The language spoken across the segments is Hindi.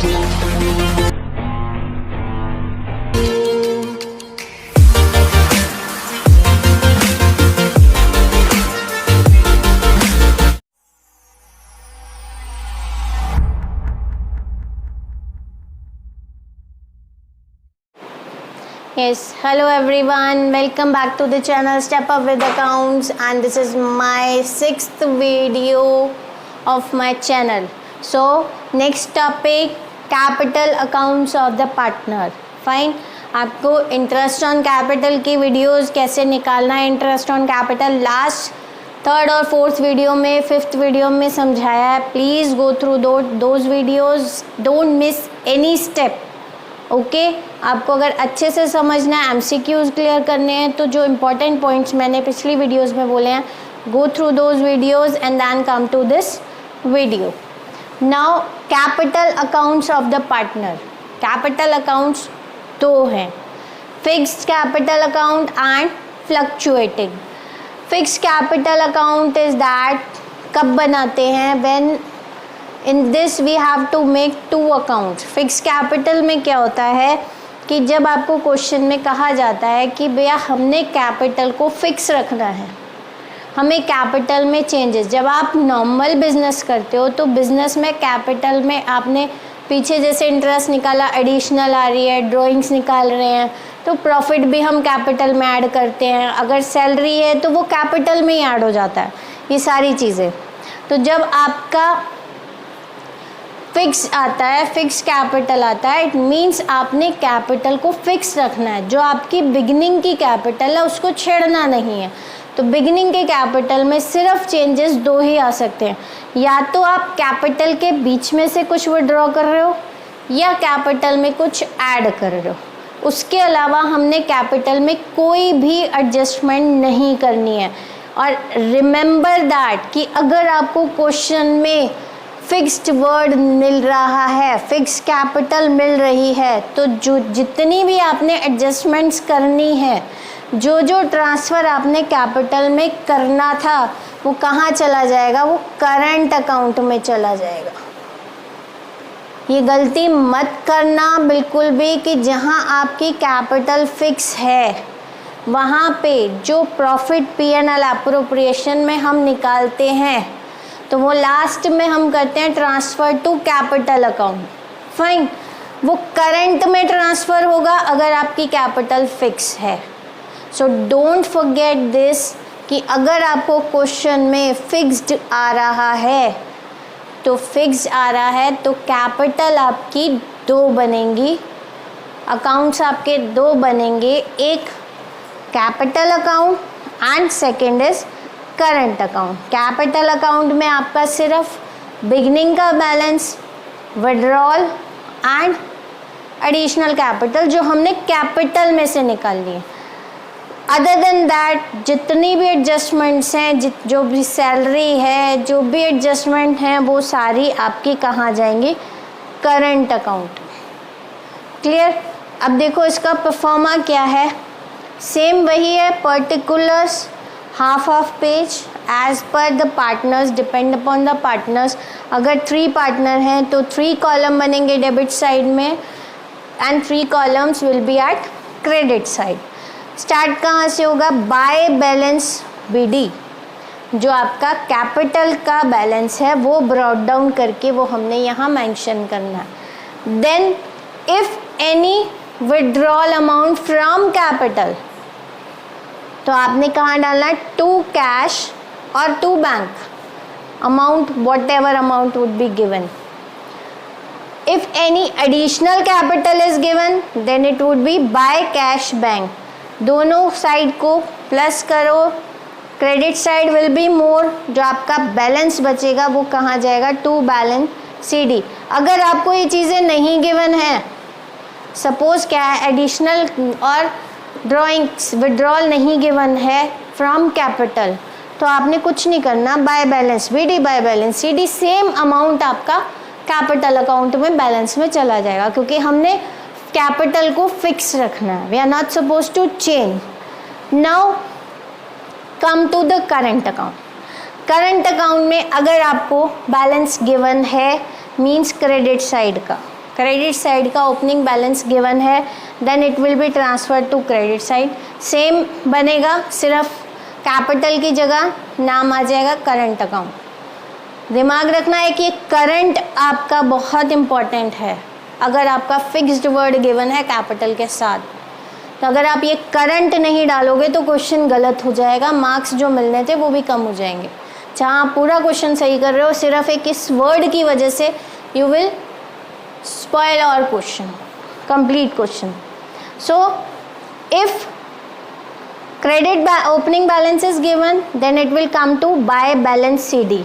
Yes, hello everyone, welcome back to the channel Step Up with Accounts, and this is my 6th video of my channel. So next topic, capital accounts of the partner. Fine, आपको इंटरेस्ट ऑन कैपिटल की वीडियोस कैसे निकालना है, interest on capital last 3rd और 4th वीडियो में 5th वीडियो में समझाया है. Please go through those videos, don't miss any step. Okay, आपको अगर अच्छे से समझना है, एमसीक्यूज क्लियर करने हैं, तो जो इम्पोर्टेंट पॉइंट्स मैंने पिछली वीडियोस में बोले हैं, go through those videos and then come to this video. Now capital accounts of the partner. Capital accounts दो हैं, fixed capital account and fluctuating. Fixed capital account is that कब बनाते हैं, when in this we have to make 2 accounts. Fix capital में क्या होता है कि जब आपको क्वेश्चन में कहा जाता है कि भैया हमने कैपिटल को फिक्स रखना है, हमें कैपिटल में चेंजेस, जब आप नॉर्मल बिजनेस करते हो तो बिजनेस में कैपिटल में आपने पीछे जैसे इंटरेस्ट निकाला, एडिशनल आ रही है, ड्राइंग्स निकाल रहे हैं, तो प्रॉफिट भी हम कैपिटल में ऐड करते हैं. अगर सैलरी है तो वो कैपिटल में ही ऐड हो जाता है, ये सारी चीज़ें. तो जब आपका फिक्स आता है, फिक्स कैपिटल आता है, इट मीन्स आपने कैपिटल को फिक्स रखना है. जो आपकी बिगिनिंग की कैपिटल है उसको छेड़ना नहीं है. तो बिगिनिंग के कैपिटल में सिर्फ चेंजेस 2 ही आ सकते हैं, या तो आप कैपिटल के बीच में से कुछ विड्रॉ कर रहे हो या कैपिटल में कुछ ऐड कर रहे हो. उसके अलावा हमने कैपिटल में कोई भी एडजस्टमेंट नहीं करनी है. और रिमेंबर दैट कि अगर आपको क्वेश्चन में फिक्स्ड वर्ड मिल रहा है, फिक्स कैपिटल मिल रही है, तो जो जितनी भी आपने एडजस्टमेंट्स करनी है, जो जो ट्रांसफ़र आपने कैपिटल में करना था, वो कहाँ चला जाएगा, वो करंट अकाउंट में चला जाएगा. ये गलती मत करना बिल्कुल भी कि जहाँ आपकी कैपिटल फिक्स है वहाँ पे जो प्रॉफिट P&L अप्रोप्रिएशन में हम निकालते हैं तो वो लास्ट में हम करते हैं transfer to capital account. Fine, वो करंट में ट्रांसफ़र होगा अगर आपकी कैपिटल फिक्स है. सो डोंट फॉरगेट दिस कि अगर आपको क्वेश्चन में फिक्स्ड आ रहा है तो फिक्स्ड आ रहा है तो कैपिटल आपकी 2 बनेंगी, अकाउंट्स आपके 2 बनेंगे, एक capital account and second is current account. Capital account में आपका सिर्फ बिगनिंग का balance, withdrawal and additional capital जो हमने कैपिटल में से निकाल लिए. अदर देन दैट जितनी भी एडजस्टमेंट्स हैं, जो भी सैलरी है, जो भी एडजस्टमेंट हैं, वो सारी आपकी कहाँ जाएंगी, करंट अकाउंट. क्लियर. अब देखो इसका परफॉर्मा क्या है, सेम वही है, particulars half of page as per the partners, depend upon the partners. अगर 3 पार्टनर हैं तो 3 कॉलम बनेंगे डेबिट साइड में and 3 columns will be at credit side. Start कहाँ से होगा, बाय बैलेंस BD. जो आपका कैपिटल का बैलेंस है वो ब्रॉट डाउन करके वो हमने यहाँ मेंशन करना है. Then if any withdrawal amount from capital, तो आपने कहाँ डालना है, टू कैश और to bank amount, whatever amount would be given. If any additional capital is given then it would be by cash bank. दोनों साइड को प्लस करो, credit side will be more, जो आपका बैलेंस बचेगा वो कहाँ जाएगा, टू बैलेंस CD. अगर आपको ये चीज़ें नहीं गिवन है, सपोज क्या है, एडिशनल और ड्राइंग्स विड्रॉल नहीं गिवन है फ्रॉम कैपिटल, तो आपने कुछ नहीं करना, by balance BD by balance CD same amount आपका कैपिटल अकाउंट में बैलेंस में चला जाएगा, क्योंकि हमने कैपिटल को फिक्स रखना है. We are not suppose to change. Now come to the current account. Current account में अगर आपको बैलेंस गिवन है मींस क्रेडिट साइड का, क्रेडिट साइड का ओपनिंग बैलेंस गिवन है, then it will be transfer to credit side. Same बनेगा, सिर्फ कैपिटल की जगह नाम आ जाएगा करंट अकाउंट। दिमाग रखना है कि करंट आपका बहुत इम्पॉर्टेंट है। अगर आपका फिक्स्ड वर्ड गिवन है कैपिटल के साथ, तो अगर आप ये करंट नहीं डालोगे तो क्वेश्चन गलत हो जाएगा, मार्क्स जो मिलने थे वो भी कम हो जाएंगे। जहाँ आप पूरा क्वेश्चन सही कर रहे हो, सिर्फ एक इस वर्ड की वजह से you will spoil our question, complete question. So if credit opening balance is given, then it will come to by balance CD,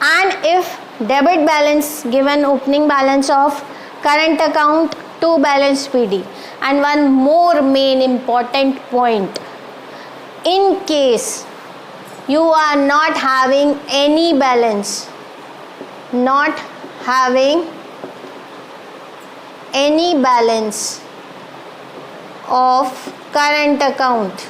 and if debit balance given, opening balance of current account to balance PD. And one more main important point, in case you are not having any balance, not having any balance of current account,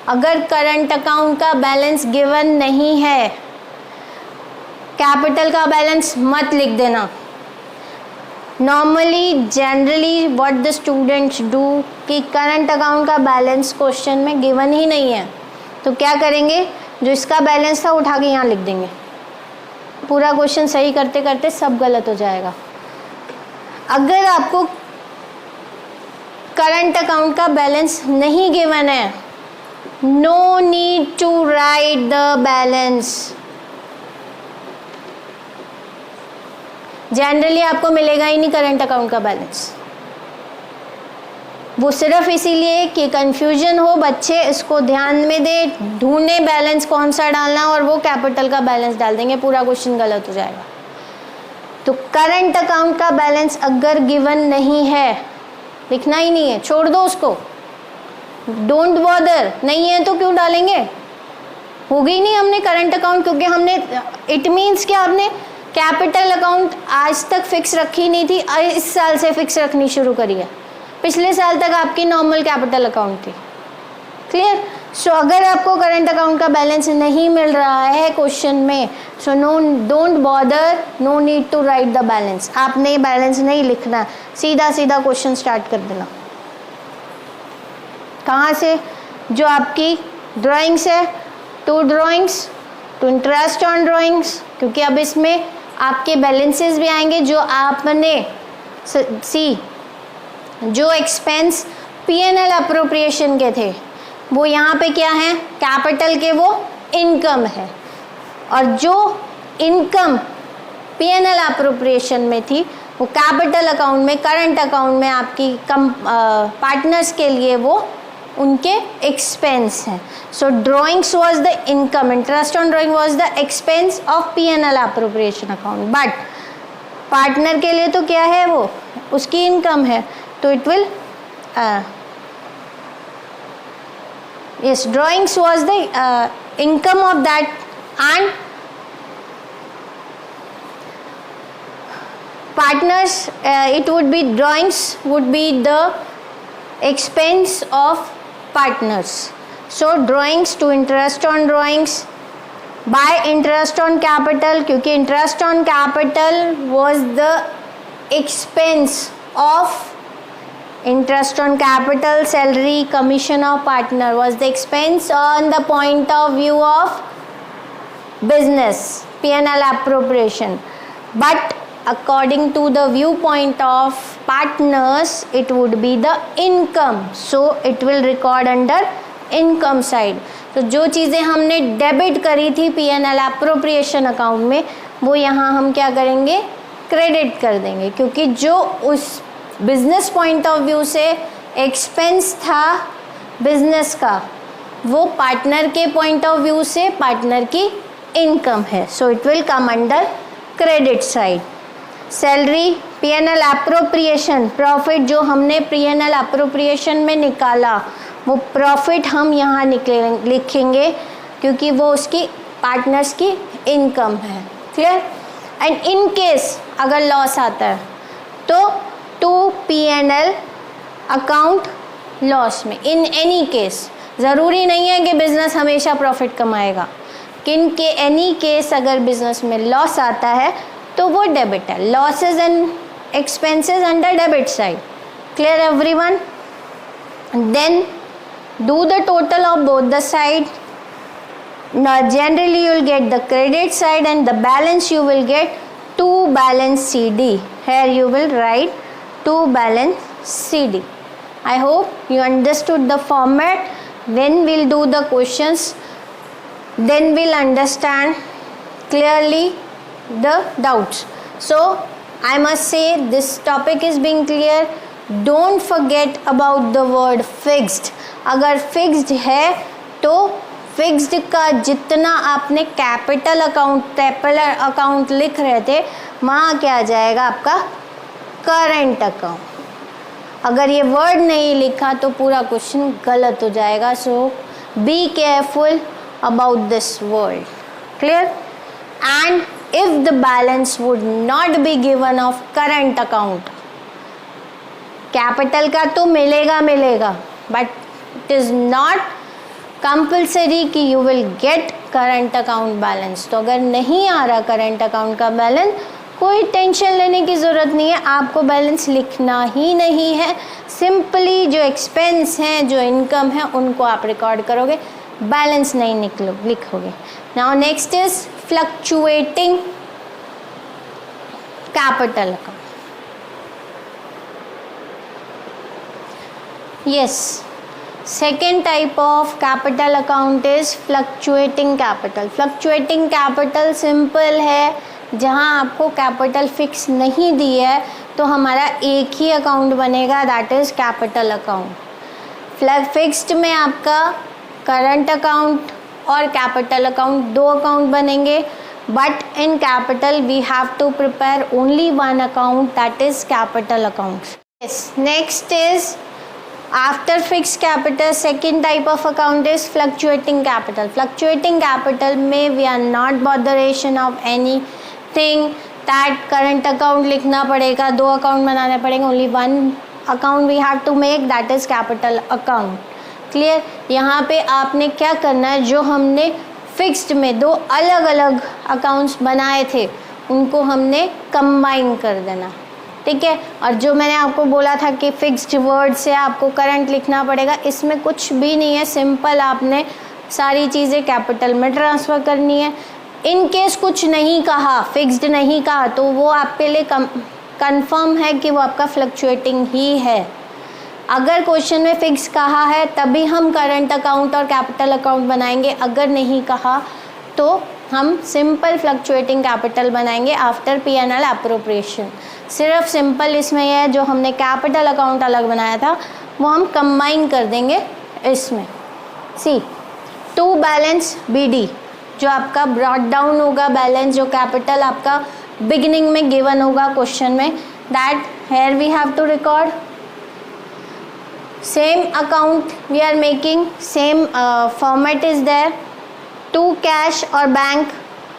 अगर करंट अकाउंट का बैलेंस गिवन नहीं है, कैपिटल का बैलेंस मत लिख देना। Normally generally what the students do कि करंट अकाउंट का बैलेंस क्वेश्चन में गिवन ही नहीं है, तो क्या करेंगे, जो इसका बैलेंस था उठा के यहाँ लिख देंगे। पूरा क्वेश्चन सही करते करते सब गलत हो जाएगा। अगर आपको करंट अकाउंट का बैलेंस नहीं गिवन है, no need to write the balance. Generally आपको मिलेगा ही नहीं करंट अकाउंट का बैलेंस। वो सिर्फ इसीलिए कि कंफ्यूजन हो, बच्चे इसको ध्यान में दे, ढूंढने बैलेंस कौन सा डालना और वो कैपिटल का बैलेंस डाल देंगे, पूरा क्वेश्चन गलत हो जाएगा। तो करंट अकाउंट का बैलेंस अगर गिवन नहीं है, लिखना ही नहीं है, छोड़ दो उसको, डोंट बॉदर। नहीं है तो क्यों डालेंगे, हो गई नहीं हमने करंट अकाउंट, क्योंकि हमने इट मीन्स कि आपने कैपिटल अकाउंट आज तक फिक्स रखी नहीं थी, इस साल से फिक्स रखनी शुरू करी है। पिछले साल तक आपकी नॉर्मल कैपिटल अकाउंट थी। क्लियर? सो अगर आपको करंट अकाउंट का बैलेंस नहीं मिल रहा है क्वेश्चन में, so no, don't bother, no need to write the balance. आपने बैलेंस नहीं लिखना, सीधा सीधा क्वेश्चन स्टार्ट कर देना। कहाँ से? जो आपकी ड्राइंग्स है, to drawings, to interest on drawings, क्योंकि अब इसमें आपके बैलेंसेस भी आएंगे जो आपने सी जो एक्सपेंस P&L अप्रोप्रिएशन के थे वो यहाँ पे क्या है, कैपिटल के वो इनकम है, और जो इनकम P&L अप्रोप्रिएशन में थी वो कैपिटल अकाउंट में, करंट अकाउंट में आपकी पार्टनर्स के लिए वो उनके एक्सपेंस हैं। So drawings was the income, interest on drawing was the expense of P&L appropriation account, but partner के लिए तो क्या है, वो उसकी इनकम है, तो it will yes, drawings was the income of that, and partners, it would be, drawings would be the expense of partners. So drawings to interest on drawings, by interest on capital, क्योंकि interest on capital was the expense of interest on capital, salary, commission of partner was the expense on the point of view of business, P&L appropriation, but according to the viewpoint of partners it would be the income, so it will record under income side. तो जो चीज़ें हमने डेबिट करी थी P&L appropriation अकाउंट में, वो यहाँ हम क्या करेंगे, क्रेडिट कर देंगे, क्योंकि जो उस बिजनेस पॉइंट ऑफ व्यू से एक्सपेंस था बिजनेस का, वो पार्टनर के पॉइंट ऑफ व्यू से पार्टनर की इनकम है, so it will come under credit side. Salary, P&L appropriation, profit जो हमने P&L अप्रोप्रिएशन में निकाला वो प्रॉफिट हम यहाँ लिखेंगे, क्योंकि वो उसकी पार्टनर्स की इनकम है। क्लियर? एंड इन केस अगर लॉस आता है तो टू P&L अकाउंट लॉस में, इन एनी केस, ज़रूरी नहीं है कि बिजनेस हमेशा प्रॉफिट कमाएगा, किन के एनी केस अगर बिजनेस में लॉस आता है तो वो डेबिट है. Losses and expenses under debit side. Clear everyone? Then do the total of both the side. Now generally you will get the credit side and the balance you will get to balance CD. Here you will write to balance CD. I hope you understood the format. When we'll do the questions, then we'll understand clearly the doubts. So I must say this topic is being clear. Don't forget about the word fixed. अगर fixed है तो फिक्स्ड का जितना आपने कैपिटल अकाउंट लिख रहे थे वहाँ क्या आ जाएगा आपका करंट अकाउंट. अगर ये वर्ड नहीं लिखा तो पूरा क्वेश्चन गलत हो जाएगा. So be careful about this word. Clear? And if the balance would not be given of current account, capital का तो मिलेगा but it is not compulsory कि you will get current account balance. तो अगर नहीं आ रहा करंट अकाउंट का बैलेंस, कोई टेंशन लेने की ज़रूरत नहीं है. आपको बैलेंस लिखना ही नहीं है. सिंपली जो एक्सपेंस हैं, जो इनकम है, उनको आप रिकॉर्ड करोगे, बैलेंस नहीं लिखोगे. Now next is fluctuating capital account. Yes, second type of capital account is fluctuating capital. fluctuating capital simple है, जहाँ आपको कैपिटल फिक्स नहीं दी है तो हमारा एक ही अकाउंट बनेगा, that is capital account. Fixed में आपका करंट अकाउंट और कैपिटल अकाउंट दो अकाउंट बनेंगे, but in capital we have to prepare only one account, that is capital account. Yes, next is after fixed capital, second type of account is fluctuating capital. fluctuating capital में we are not botheration of anything that current account लिखना पड़ेगा, दो अकाउंट बनाने पड़ेंगे, only one account we have to make, that is capital account. Clear? यहाँ पे आपने क्या करना है, जो हमने फिक्स्ड में दो अलग अलग अकाउंट्स बनाए थे उनको हमने कंबाइन कर देना. ठीक है? और जो मैंने आपको बोला था कि फिक्स्ड वर्ड से आपको करंट लिखना पड़ेगा, इसमें कुछ भी नहीं है. सिंपल आपने सारी चीज़ें कैपिटल में ट्रांसफ़र करनी है. इन केस कुछ नहीं कहा, फिक्स्ड नहीं कहा, तो वो आपके लिए कंफर्म है कि वो आपका फ्लक्चुएटिंग ही है. अगर क्वेश्चन में फिक्स कहा है तभी हम करंट अकाउंट और कैपिटल अकाउंट बनाएंगे. अगर नहीं कहा तो हम सिंपल फ्लक्चुएटिंग कैपिटल बनाएंगे आफ्टर P&L अप्रोप्रिएशन. सिर्फ सिंपल इसमें यह है, जो हमने कैपिटल अकाउंट अलग बनाया था वो हम कंबाइन कर देंगे इसमें. सी टू बैलेंस BD, जो आपका ब्रॉट डाउन होगा बैलेंस, जो कैपिटल आपका बिगिनिंग में गिवन होगा क्वेश्चन में, that here we have to record. Same account we are making, same format is there. To cash और बैंक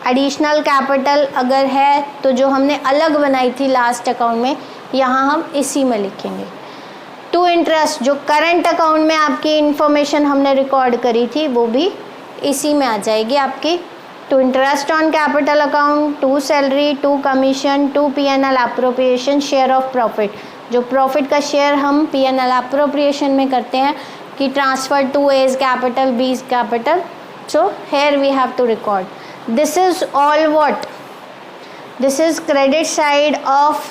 एडिशनल कैपिटल अगर है तो जो हमने अलग बनाई थी लास्ट अकाउंट में, यहाँ हम इसी में लिखेंगे. टू इंटरेस्ट, जो करंट अकाउंट में आपकी इंफॉर्मेशन हमने रिकॉर्ड करी थी वो भी इसी में आ जाएगी आपकी. To interest on capital account, to salary, to commission, to P&L appropriation, share of profit. जो प्रॉफिट का शेयर हम P&L अप्रोप्रिएशन में करते हैं कि transfer to A is capital, B is capital. So here we have to record. This is all what? This is credit side of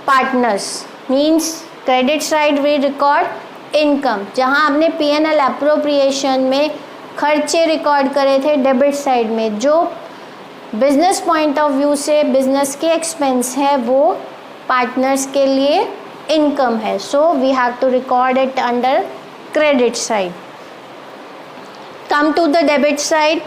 partners. Means credit side we record income. जहाँ आपने P&L appropriation में खर्चे रिकॉर्ड करे थे डेबिट साइड में, जो बिजनेस पॉइंट ऑफ व्यू से बिजनेस के एक्सपेंस है वो पार्टनर्स के लिए इनकम है. So we have to record it under credit side. Come to the debit side,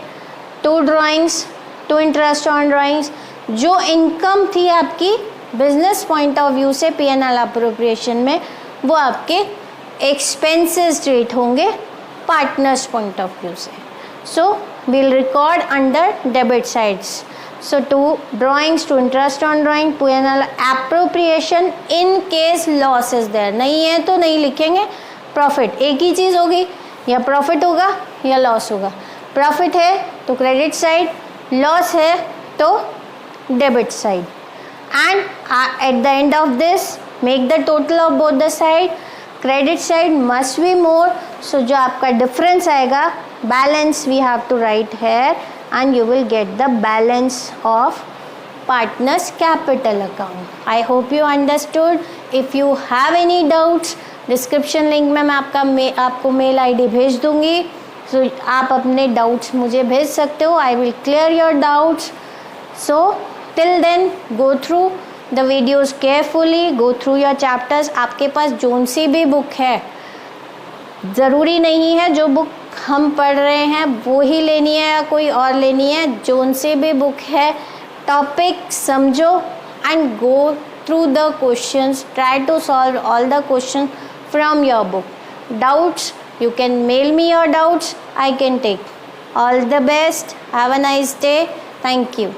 to drawings, to interest on drawings. जो इनकम थी आपकी बिजनेस पॉइंट ऑफ व्यू से P&L अप्रोप्रिएशन में, वो आपके एक्सपेंसेस ट्रीट होंगे पार्टनर्स पॉइंट ऑफ व्यू से. So we'll record under debit sides. So to drawings, to interest on drawing, P&L appropriation in case loss is there. नहीं है तो नहीं लिखेंगे. प्रॉफिट एक ही चीज़ होगी, या प्रॉफिट होगा या लॉस होगा. प्रॉफिट है तो क्रेडिट साइड, लॉस है तो debit side. And at the end of this make the total of both the side. Credit side must be more, so जो आपका डिफरेंस आएगा balance we have to write here and you will get the balance of partners capital account. I hope you understood. If you have any doubts, description link में मैं आपको मेल आईडी भेज दूंगी, सो आप अपने डाउट्स मुझे भेज सकते हो. I will clear your doubts. So till then go through the videos carefully, go through your chapters. आपके पास जोन सी भी बुक है, ज़रूरी नहीं है जो बुक हम पढ़ रहे हैं वो ही लेनी है या कोई और लेनी है. जोन सी भी बुक है, टॉपिक समझो and go through the questions, try to solve all the questions from your book. Doubts, you can mail me your doubts, I can take. All the best, have a nice day, thank you.